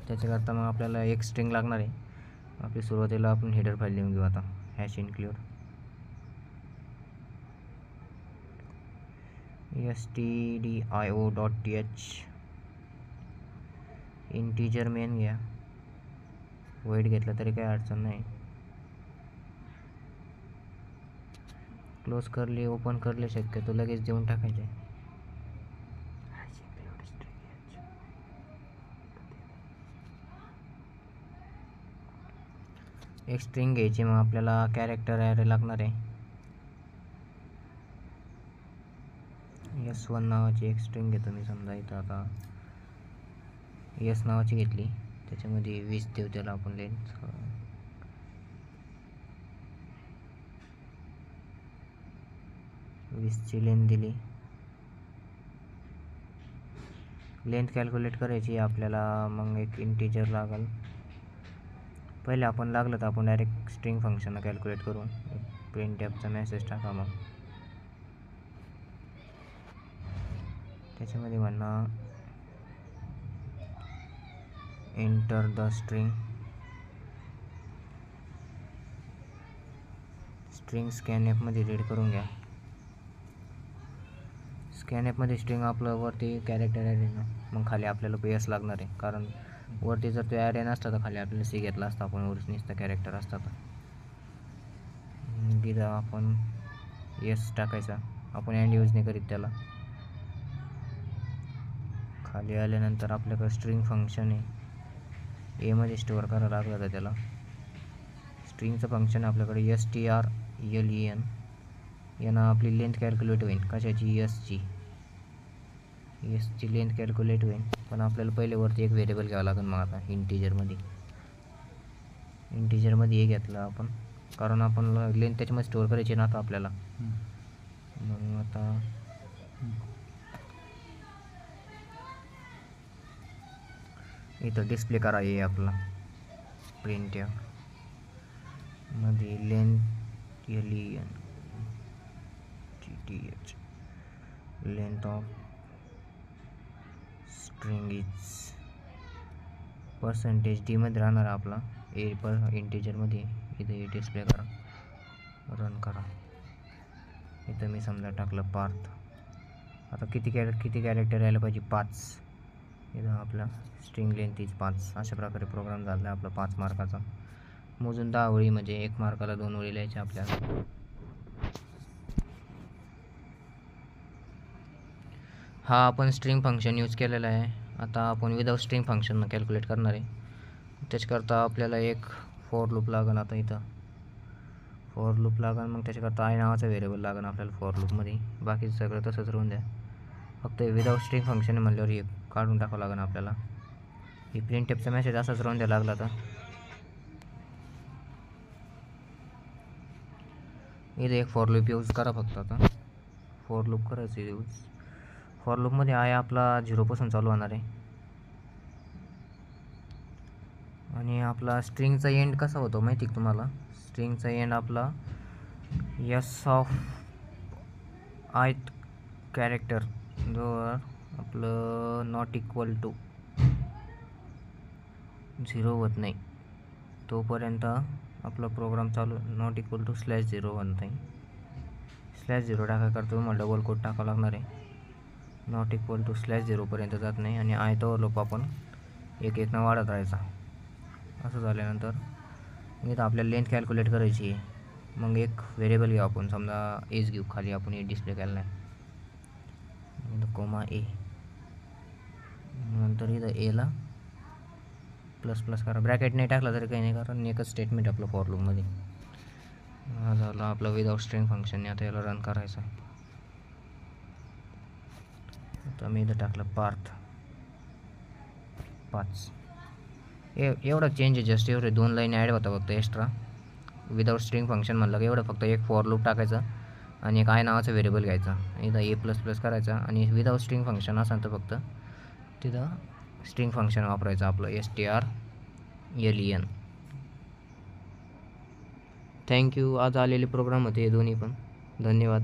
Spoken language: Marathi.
त्याच्याकरता मग आपल्याला एक स्ट्रिंग लागणार आहे. आपली सुरुवातीला आपण हेडर फाईल लिहून घेऊ आता, hash include stdio.th integer main घ्या, वाईट घेतलं तरी काही अडचण नाही. क्लोज करले, ओपन करले, शक्यतो लगेच देऊन टाकायचे. एक स्ट्रिंग घ्यायची, मग आपल्याला कॅरेक्टर ॲरे लागणार आहे. S1 नावाची एक स्ट्रिंग घेतो मी. समजा इथं आता S नावाची घेतली, त्याच्यामध्ये 20 देऊ त्याला आपण लेंथ. 20ची लेंथ दिली. लेंथ कॅल्क्युलेट करायची आपल्याला, मग एक इंटीजर लागल. पहिले आपण लागलं तर आपण डायरेक्ट स्ट्रिंग फंक्शन कॅल्क्युलेट करू. प्रिंटफचा मेसेज टाका, मग त्याच्यामध्ये म्हणा एंटर द स्ट्रिंग. स्ट्रिंग स्कॅनएपमध्ये रीड करून घ्या. स्कॅनएपमध्ये स्ट्रिंग आपलं वरती कॅरेक्टर ॲरे ना, मग खाली आपल्याला PS लागणार आहे. कारण वरती जर तो ॲरे नसता तर खाली आपल्याला C घेतला असता आपण, वरती नुसतं कॅरेक्टर असता तर. तिथं आपण S टाकायचा. आपण अँड यूज नाही करीत त्याला. खाली आल्यानंतर आपल्याकडे स्ट्रिंग फंक्शन आहे, मध्ये स्टोअर करायला लागलं तर त्याला. स्ट्रिंगचं फंक्शन आपल्याकडे strlen. यानं आपली लेंथ कॅल्क्युलेट होईल. कशाची? एसची लेंथ कॅल्क्युलेट होईल. पण आपल्याला पहिले वरती एक व्हेरिएबल घ्यावं लागेल. मग आता इंटीजरमध्ये हे घेतलं आपण, कारण आपण लेंथ त्याच्यामध्ये स्टोअर करायची ना आता आपल्याला. मग आता इथं डिस्प्ले करा आहे आपला प्रिंट मध्ये length LENTH length of string is %d मध्ये राहणार आपला ए पर इंटीजरमध्ये. इथे डिस्प्ले करा, रन करा. इथं मी समजा टाकलं पार्थ. आता किती कॅरेक्टर यायला पाहिजे? 5. इथं आपला स्ट्रिंग लेंथ इज 5. अशा प्रकारे प्रोग्राम झाला आपला 5 मार्काचा. मोजून 10 ओळी, म्हणजे 1 मार्काला 2 ओळी लिहायच्या आपल्याला. हा आपण स्ट्रिंग फंक्शन यूज केलेला आहे. आता आपण विदाउट स्ट्रिंग फंक्शन कॅल्क्युलेट करणार आहे. त्याच्याकरता आपल्याला एक फॉर लूप लागेल. आता इथं फॉर लूप लागेल, मग त्याच्याकरता आय नावाचा व्हेरिएबल लागेल आपल्याला फॉर लूपमध्ये. बाकीचं सगळं तसंच राहून द्या. फक्त विदाउट स्ट्रिंग फंक्शन म्हणल्यावर हे काढून टाकावं लागेल आपल्याला. ही प्रिंटफचा मेसेज असाच राहून द्या लागला तर. इथे एक फॉर लूप यूज करा फक्त. आता फॉर लूप करायचं यूज. फॉर लूपमध्ये आय आपला 0 पासून चालू होणार आहे. आणि आपला स्ट्रिंगचा एंड कसा होतो माहिती आहे तुम्हाला? स्ट्रिंगचा एंड आपला S ऑफ ith कॅरेक्टर जो आपलं नॉट इक्वल टू 0 होत नाही तोपर्यंत आपला प्रोग्राम चालू. नॉट इक्वल टू /0 होत नाही. /0 टाकायकरता तुम्हाला डबल कोट टाकावं लागणार आहे. नॉट इक्वल टू /0 पर्यंत जात नाही. आणि आयत ओव्हरलोप आपण एक न वाढत राहायचा. असं झाल्यानंतर इथं आपल्याला लेंथ कॅल्क्युलेट करायची आहे. मग एक व्हेरिएबल घेऊ आपण, समजा एज घेऊ. खाली आपण ए डिस्प्ले केला आहे, कोमा ए. नंतर इथं एला ++ करा. ब्रॅकेट नाही टाकला तरी काही नाही, कारण एकच स्टेटमेंट आपलं फॉर लूपमध्ये. हा झाला आपला विदाउट स्ट्रिंग फंक्शन. आता याला रन करायचं. आता मी इथं टाकलं पार्थ 5. एवढा चेंज आहे जस्ट. एवढे 2 लाईन ॲड होता फक्त एक्स्ट्रा. विदाउट स्ट्रिंग फंक्शन म्हणलं की एवढं फक्त एक फॉर लूप टाकायचं आणि एक आय नावाचा व्हेरिएबल घ्यायचा. इथं A++ करायचा. आणि विदाउट स्ट्रिंग फंक्शन असेल तर फक्त तिथं स्ट्रिंग फंक्शन वापरायचं आपलं strlen. थँक्यू. आज आलेले प्रोग्राम होते हे दोन्ही पण. धन्यवाद.